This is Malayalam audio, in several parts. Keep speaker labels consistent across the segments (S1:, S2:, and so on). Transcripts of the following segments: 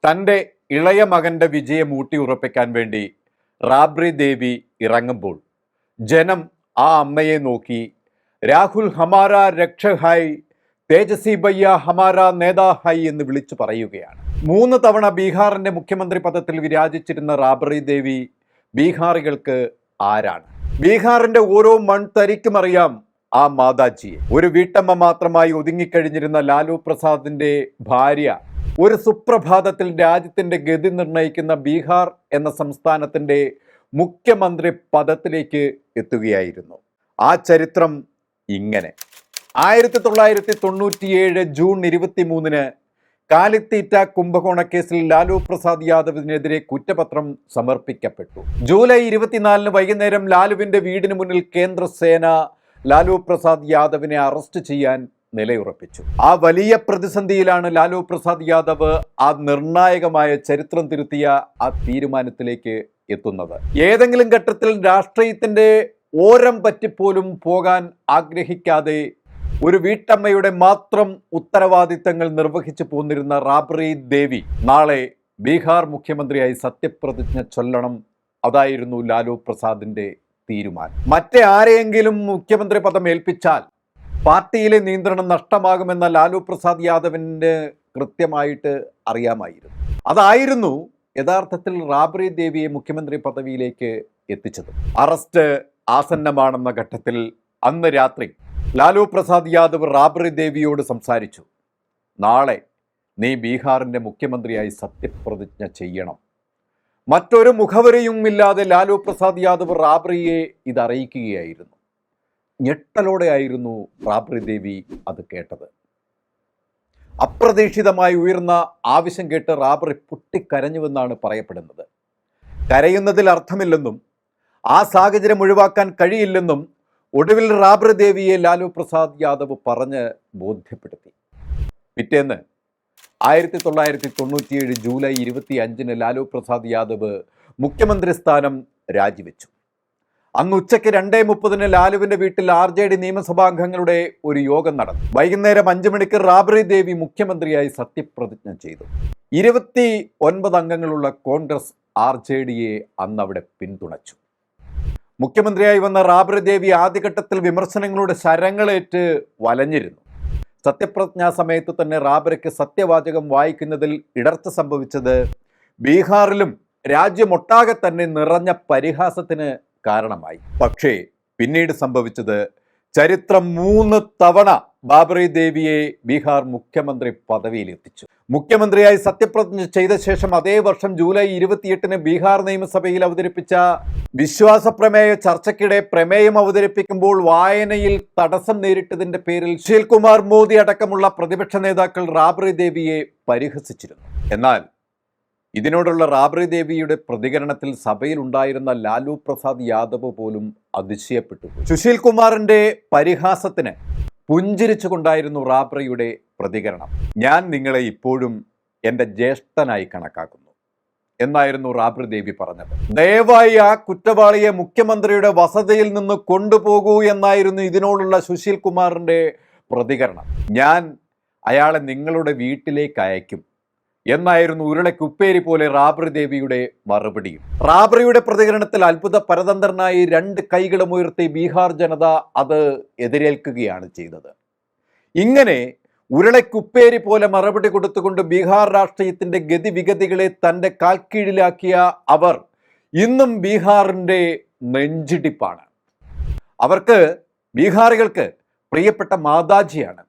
S1: തൻ്റെ ഇളയ മകൻ്റെ വിജയം ഊട്ടിയുറപ്പിക്കാൻ വേണ്ടി റാബ്രി ദേവി ഇറങ്ങുമ്പോൾ ജനം ആ അമ്മയെ നോക്കി രാഹുൽ ഹമാര രക്ഷക് ഹായ്, തേജസ്വി ഭയ്യ ഹമാര നേതാ ഹായ് എന്ന് വിളിച്ചു പറയുകയാണ്. 3 തവണ ബീഹാറിൻ്റെ മുഖ്യമന്ത്രി പദത്തിൽ വിരാജിച്ചിരുന്ന റാബ്രി ദേവി ബീഹാറികൾക്ക് ആരാണ്? ബീഹാറിൻ്റെ ഓരോ മൺതരിക്കും അറിയാം ആ മാതാജിയെ. ഒരു വീട്ടമ്മ മാത്രമായി ഒതുങ്ങിക്കഴിഞ്ഞിരുന്ന ലാലു പ്രസാദിന്റെ ഭാര്യ ഒരു സുപ്രഭാതത്തിൽ രാജ്യത്തിന്റെ ഗതി നിർണയിക്കുന്ന ബീഹാർ എന്ന സംസ്ഥാനത്തിന്റെ മുഖ്യമന്ത്രി പദത്തിലേക്ക് എത്തുകയായിരുന്നു. ആ ചരിത്രം ഇങ്ങനെ: 1997 ജൂൺ 23 കാലിത്തീറ്റ കുംഭകോണ കേസിൽ ലാലു പ്രസാദ് യാദവിനെതിരെ കുറ്റപത്രം സമർപ്പിക്കപ്പെട്ടു. ജൂലൈ 24 വൈകുന്നേരം ലാലുവിന്റെ വീടിന് മുന്നിൽ കേന്ദ്രസേന ലാലു പ്രസാദ് യാദവിനെ അറസ്റ്റ് ചെയ്യാൻ നിലയുറപ്പിച്ചു. ആ വലിയ പ്രതിസന്ധിയിലാണ് ലാലു പ്രസാദ് യാദവ് ആ നിർണായകമായ ചരിത്രം തിരുത്തിയ ആ തീരുമാനത്തിലേക്ക് എത്തുന്നത്. ഏതെങ്കിലും ഘട്ടത്തിൽ രാഷ്ട്രീയത്തിന്റെ ഓരം പറ്റിപ്പോലും പോകാൻ ആഗ്രഹിക്കാതെ ഒരു വീട്ടമ്മയുടെ മാത്രം ഉത്തരവാദിത്തങ്ങൾ നിർവഹിച്ചു പോന്നിരുന്ന റാബ്രി ദേവി നാളെ ബീഹാർ മുഖ്യമന്ത്രിയായി സത്യപ്രതിജ്ഞ ചൊല്ലണം. അതായിരുന്നു ലാലു പ്രസാദിന്റെ തീരുമാനം. മറ്റേ ആരെയെങ്കിലും മുഖ്യമന്ത്രി പദം ഏൽപ്പിച്ചാൽ പാർട്ടിയിലെ നിയന്ത്രണം നഷ്ടമാകുമെന്ന ലാലു പ്രസാദ് യാദവിന് കൃത്യമായിട്ട് അറിയാമായിരുന്നു. അതായിരുന്നു യഥാർത്ഥത്തിൽ റാബ്രി ദേവിയെ മുഖ്യമന്ത്രി പദവിയിലേക്ക് എത്തിച്ചത്. അറസ്റ്റ് ആസന്നമാണെന്ന ഘട്ടത്തിൽ അന്ന് രാത്രി ലാലു പ്രസാദ് യാദവ് റാബ്രി ദേവിയോട് സംസാരിച്ചു. നാളെ നീ ബീഹാറിൻ്റെ മുഖ്യമന്ത്രിയായി സത്യപ്രതിജ്ഞ ചെയ്യണം. മറ്റൊരു മുഖവരയും ഇല്ലാതെ ലാലു പ്രസാദ് യാദവ് റാബ്രിയെ ഇതറിയിക്കുകയായിരുന്നു. ഞെട്ടലോടെയായിരുന്നു റാബ്രി ദേവി അത് കേട്ടത്. അപ്രതീക്ഷിതമായി ഉയർന്ന ആവശ്യം കേട്ട് റാബ്രി പൊട്ടിക്കരഞ്ഞുവെന്നാണ് പറയപ്പെടുന്നത്. കരയുന്നതിൽ അർത്ഥമില്ലെന്നും ആ സാഹചര്യം ഒഴിവാക്കാൻ കഴിയില്ലെന്നും ഒടുവിൽ റാബ്രി ദേവിയെ ലാലു പ്രസാദ് യാദവ് പറഞ്ഞ് ബോധ്യപ്പെടുത്തി. പിറ്റേന്ന് 1997 ജൂലൈ 25 ലാലു പ്രസാദ് യാദവ് മുഖ്യമന്ത്രി സ്ഥാനം രാജിവെച്ചു. അന്ന് ഉച്ചയ്ക്ക് 2:30 ലാലുവിന്റെ വീട്ടിൽ RJD നിയമസഭാംഗങ്ങളുടെ ഒരു യോഗം നടന്നു. വൈകുന്നേരം 5 മണിക്ക് റാബ്രി ദേവി മുഖ്യമന്ത്രിയായി സത്യപ്രതിജ്ഞ ചെയ്തു. 29 അംഗങ്ങളുള്ള കോൺഗ്രസ് RJDയെ അന്ന് അവിടെ പിന്തുണച്ചു. മുഖ്യമന്ത്രിയായി വന്ന റാബ്രി ദേവി ആദ്യഘട്ടത്തിൽ വിമർശനങ്ങളുടെ ശരങ്ങളേറ്റ് വലഞ്ഞിരുന്നു. സത്യപ്രതിജ്ഞാ സമയത്ത് തന്നെ റാബ്രിക്ക് സത്യവാചകം വായിക്കുന്നതിൽ ഇടർച്ച സംഭവിച്ചത് ബീഹാറിലും രാജ്യമൊട്ടാകെ തന്നെ നിറഞ്ഞ പരിഹാസത്തിന് കാരണമായി. പക്ഷേ പിന്നീട് സംഭവിച്ചത് ചരിത്രം 3 തവണ റാബ്രി ദേവിയെ ബീഹാർ മുഖ്യമന്ത്രി പദവിയിലെത്തിച്ചു. മുഖ്യമന്ത്രിയായി സത്യപ്രതിജ്ഞ ചെയ്ത ശേഷം അതേ വർഷം ജൂലൈ 28 ബീഹാർ നിയമസഭയിൽ അവതരിപ്പിച്ച വിശ്വാസ പ്രമേയ ചർച്ചയ്ക്കിടെ പ്രമേയം അവതരിപ്പിക്കുമ്പോൾ വായനയിൽ തടസ്സം നേരിട്ടതിന്റെ പേരിൽ സുശീൽ കുമാർ മോദി അടക്കമുള്ള പ്രതിപക്ഷ നേതാക്കൾ റാബ്രി ദേവിയെ പരിഹസിച്ചിരുന്നു. എന്നാൽ ഇതിനോടുള്ള റാബ്രി ദേവിയുടെ പ്രതികരണത്തിൽ സഭയിൽ ഉണ്ടായിരുന്ന ലാലു പ്രസാദ് യാദവ് പോലും അതിശയപ്പെട്ടു. സുശീൽ കുമാറിന്റെ പരിഹാസത്തിന് പുഞ്ചിരിച്ചുകൊണ്ടായിരുന്നു റാബ്രിയുടെ പ്രതികരണം. ഞാൻ നിങ്ങളെ ഇപ്പോഴും എൻ്റെ ജ്യേഷ്ഠനായി കണക്കാക്കുന്നു എന്നായിരുന്നു റാബ്രി ദേവി പറഞ്ഞത്. ദയവായി ആ കുറ്റവാളിയെ മുഖ്യമന്ത്രിയുടെ വസതിയിൽ നിന്ന് കൊണ്ടുപോകൂ എന്നായിരുന്നു ഇതിനോടുള്ള സുശീൽ കുമാറിന്റെ പ്രതികരണം. ഞാൻ അയാളെ നിങ്ങളുടെ വീട്ടിലേക്ക് അയക്കും എന്നായിരുന്നു ഉരുളക്കുപ്പേരി പോലെ റാബ്രി ദേവിയുടെ മറുപടിയും. റാബ്രിയുടെ പ്രതികരണത്തിൽ അത്ഭുത പരതന്ത്രനായി 2 കൈകളും ഉയർത്തി ബീഹാർ ജനത അത് എതിരേൽക്കുകയാണ് ചെയ്തത്. ഇങ്ങനെ ഉരുളക്കുപ്പേരി പോലെ മറുപടി കൊടുത്തുകൊണ്ട് ബീഹാർ രാഷ്ട്രീയത്തിന്റെ ഗതിവിഗതികളെ തൻ്റെ കാൽക്കീഴിലാക്കിയ അവർ ഇന്നും ബീഹാറിൻ്റെ നെഞ്ചിടിപ്പാണ്. അവർക്ക്, ബീഹാറികൾക്ക് പ്രിയപ്പെട്ട മാതാജിയാണ്.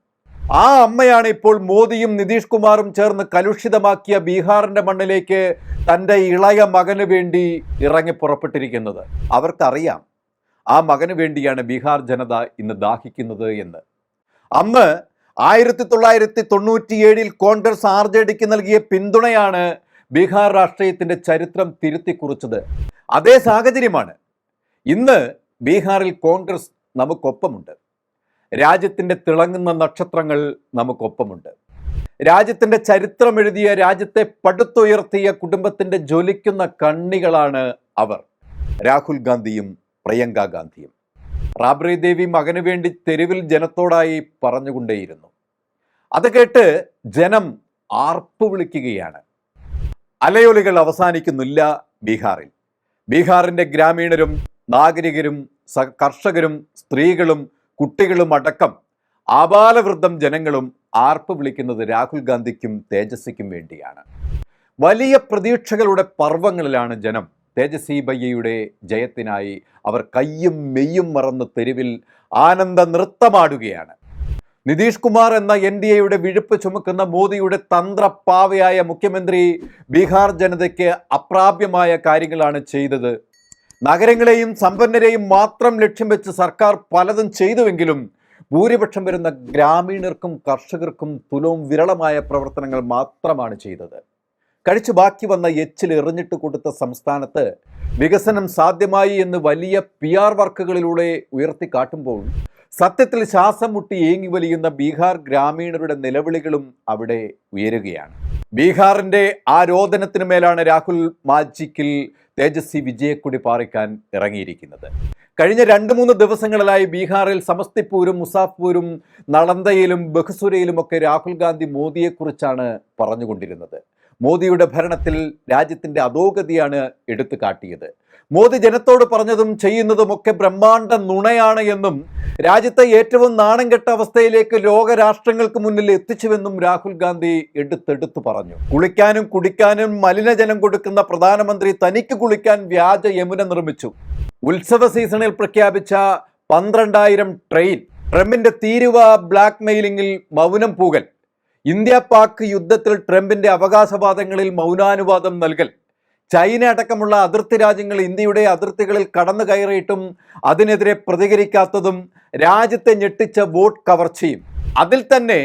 S1: ആ അമ്മയാണ് ഇപ്പോൾ മോദിയും നിതീഷ് കുമാറും ചേർന്ന് കലുഷിതമാക്കിയ ബീഹാറിന്റെ മണ്ണിലേക്ക് തൻ്റെ ഇളയ മകന് വേണ്ടി ഇറങ്ങി പുറപ്പെട്ടിരിക്കുന്നത്. അവർക്കറിയാം ആ മകന് വേണ്ടിയാണ് ബീഹാർ ജനത ഇന്ന് ദാഹിക്കുന്നത് എന്ന്. അന്ന് 1997 കോൺഗ്രസ് RJDക്ക് നൽകിയ പിന്തുണയാണ് ബീഹാർ രാഷ്ട്രീയത്തിന്റെ ചരിത്രം തിരുത്തിക്കുറിച്ചത്. അതേ സാഹചര്യമാണ് ഇന്ന് ബീഹാറിൽ. കോൺഗ്രസ് നമുക്കൊപ്പമുണ്ട്. രാജ്യത്തിൻ്റെ തിളങ്ങുന്ന നക്ഷത്രങ്ങൾ നമുക്കൊപ്പമുണ്ട്. രാജ്യത്തിൻ്റെ ചരിത്രം എഴുതിയ, രാജ്യത്തെ പടുത്തുയർത്തിയ കുടുംബത്തിൻ്റെ ജ്വലിക്കുന്ന കണ്ണികളാണ് അവർ, രാഹുൽ ഗാന്ധിയും പ്രിയങ്ക ഗാന്ധിയും. റാബ്രി ദേവി മകന് വേണ്ടി തെരുവിൽ ജനത്തോടായി പറഞ്ഞുകൊണ്ടേയിരുന്നു. അത് കേട്ട് ജനം ആർപ്പു വിളിക്കുകയാണ്. അലയൊലികൾ അവസാനിക്കുന്നില്ല ബീഹാറിൽ. ബീഹാറിൻ്റെ ഗ്രാമീണരും നാഗരികരും കർഷകരും സ്ത്രീകളും കുട്ടികളും അടക്കം ആബാലവൃദ്ധം ജനങ്ങളും ആർപ്പ് വിളിക്കുന്നത് രാഹുൽ ഗാന്ധിക്കും തേജസ്വിക്കും വേണ്ടിയാണ്. വലിയ പ്രതീക്ഷകളുടെ പർവ്വങ്ങളിലാണ് ജനം. തേജസ്വി ഭയ്യയുടെ ജയത്തിനായി അവർ കയ്യും മെയ്യും മറന്ന് തെരുവിൽ ആനന്ദ നൃത്തമാടുകയാണ്. നിതീഷ് കുമാർ എന്ന NDAയുടെ വിഴുപ്പ് ചുമക്കുന്ന മോദിയുടെ തന്ത്രപ്പാവയായ മുഖ്യമന്ത്രി ബീഹാർ ജനതയ്ക്ക് അപ്രാപ്യമായ കാര്യങ്ങളാണ് ചെയ്തത്. നഗരങ്ങളെയും സമ്പന്നരെയും മാത്രം ലക്ഷ്യം വെച്ച് സർക്കാർ പലതും ചെയ്തുവെങ്കിലും ഭൂരിപക്ഷം വരുന്ന ഗ്രാമീണർക്കും കർഷകർക്കും തുലവും വിരളമായ പ്രവർത്തനങ്ങൾ മാത്രമാണ് ചെയ്തത്. കഴിച്ചു ബാക്കി വന്ന എച്ചിൽ എറിഞ്ഞിട്ട് കൊടുത്ത സംസ്ഥാനത്ത് വികസനം സാധ്യമായി എന്ന് വലിയ PR വർക്കുകളിലൂടെ ഉയർത്തിക്കാട്ടുമ്പോൾ സത്യത്തിൽ ശ്വാസം മുട്ടി ഏങ്ങി വലിയുന്ന ബീഹാർ ഗ്രാമീണരുടെ നിലവിളികളും അവിടെ ഉയരുകയാണ്. ബീഹാറിൻ്റെ ആ രോദനത്തിന് മേലാണ് രാഹുൽ മാജിക്കിൽ തേജസ്വി വിജയക്കൊടി പാറിക്കാൻ ഇറങ്ങിയിരിക്കുന്നത്. കഴിഞ്ഞ 2-3 ദിവസങ്ങളിലായി ബീഹാറിൽ സമസ്തിപൂരും മുസാഫ്പൂരും നളന്ദയിലും ബഹ്സുരയിലുമൊക്കെ രാഹുൽ ഗാന്ധി മോദിയെക്കുറിച്ചാണ് പറഞ്ഞുകൊണ്ടിരുന്നത്. മോദിയുടെ ഭരണത്തിൽ രാജ്യത്തിൻ്റെ അധോഗതിയാണ് എടുത്തു കാട്ടിയത്. മോദി ജനത്തോട് പറഞ്ഞതും ചെയ്യുന്നതുമൊക്കെ ബ്രഹ്മാണ്ഡ നുണയാണ് എന്നും രാജ്യത്തെ ഏറ്റവും നാണം കെട്ട അവസ്ഥയിലേക്ക് ലോകരാഷ്ട്രങ്ങൾക്ക് മുന്നിൽ എത്തിച്ചുവെന്നും രാഹുൽ ഗാന്ധി എടുത്തെടുത്തു പറഞ്ഞു. കുളിക്കാനും കുടിക്കാനും മലിനജലം കൊടുക്കുന്ന പ്രധാനമന്ത്രി തനിക്ക് കുളിക്കാൻ വ്യാജ യമുന നിർമ്മിച്ചു. ഉത്സവ സീസണിൽ പ്രഖ്യാപിച്ച 12,000 ട്രെയിൻ, ട്രംപിന്റെ തീരുവ ബ്ലാക്ക് മെയിലിംഗിൽ മൗനം പൂകൽ, ഇന്ത്യ പാക് യുദ്ധത്തിൽ ട്രംപിന്റെ അവകാശവാദങ്ങളിൽ മൗനാനുവാദം നൽകൽ, ചൈന അടക്കമുള്ള അതിർത്തി രാജ്യങ്ങൾ ഇന്ത്യയുടെ അതിർത്തികളിൽ കടന്നു കയറിയിട്ടും അതിനെതിരെ പ്രതികരിക്കാത്തതും, രാജ്യത്തെ ഞെട്ടിച്ച വോട്ട് കവർച്ചയും, അതിൽ തന്നെ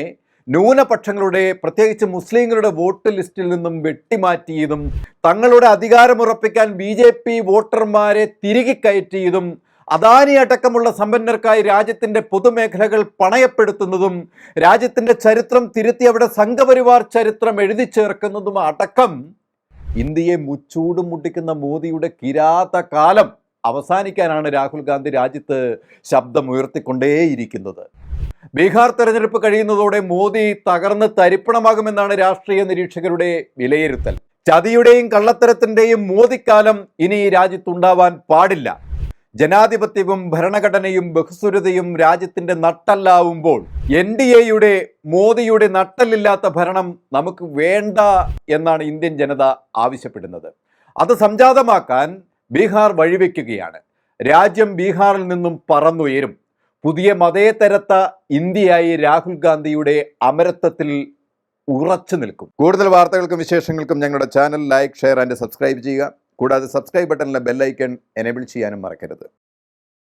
S1: ന്യൂനപക്ഷങ്ങളുടെ പ്രത്യേകിച്ച് മുസ്ലിങ്ങളുടെ വോട്ട് ലിസ്റ്റിൽ നിന്നും വെട്ടിമാറ്റിയതും, തങ്ങളുടെ അധികാരമുറപ്പിക്കാൻ BJP വോട്ടർമാരെ തിരികെ കയറ്റിയതും, അദാനി അടക്കമുള്ള സമ്പന്നർക്കായി രാജ്യത്തിൻ്റെ പൊതുമേഖലകൾ പണയപ്പെടുത്തുന്നതും, രാജ്യത്തിൻ്റെ ചരിത്രം തിരുത്തി അവിടെ സംഘപരിവാർ ചരിത്രം എഴുതി ചേർക്കുന്നതും അടക്കം ഇന്ത്യയെ മുച്ചൂടും മുട്ടിക്കുന്ന മോദിയുടെ കിരാത കാലം അവസാനിക്കാനാണ് രാഹുൽ ഗാന്ധി രാജ്യത്ത് ശബ്ദമുയർത്തിക്കൊണ്ടേയിരിക്കുന്നത്. ബീഹാർ തെരഞ്ഞെടുപ്പ് കഴിയുന്നതോടെ മോദി തകർന്ന് തരിപ്പണമാകുമെന്നാണ് രാഷ്ട്രീയ നിരീക്ഷകരുടെ വിലയിരുത്തൽ. ചതിയുടെയും കള്ളത്തരത്തിൻ്റെയും മോദിക്കാലം ഇനി ഈ രാജ്യത്തുണ്ടാവാൻ പാടില്ല. ജനാധിപത്യവും ഭരണഘടനയും ബഹുസ്വരതയും രാജ്യത്തിൻ്റെ നട്ടല്ലാവുമ്പോൾ NDAയുടെ മോദിയുടെ നട്ടല്ലില്ലാത്ത ഭരണം നമുക്ക് വേണ്ട എന്നാണ് ഇന്ത്യൻ ജനത ആവശ്യപ്പെടുന്നത്. അത് സംജാതമാക്കാൻ ബീഹാർ വഴിവെക്കുകയാണ്. രാജ്യം ബീഹാറിൽ നിന്നും പറന്നുയരും. പുതിയ മതേതരത്വ ഇന്ത്യയായി രാഹുൽ ഗാന്ധിയുടെ അമരത്വത്തിൽ ഉറച്ചു നിൽക്കും. കൂടുതൽ വാർത്തകൾക്കും വിശേഷങ്ങൾക്കും ഞങ്ങളുടെ channel like, share and subscribe ചെയ്യുക. കൂടാതെ സബ്സ്ക്രൈബ് ബട്ടണിലെ ബെല്ലൈക്കൺ എനേബിൾ ചെയ്യാനും മറക്കരുത്.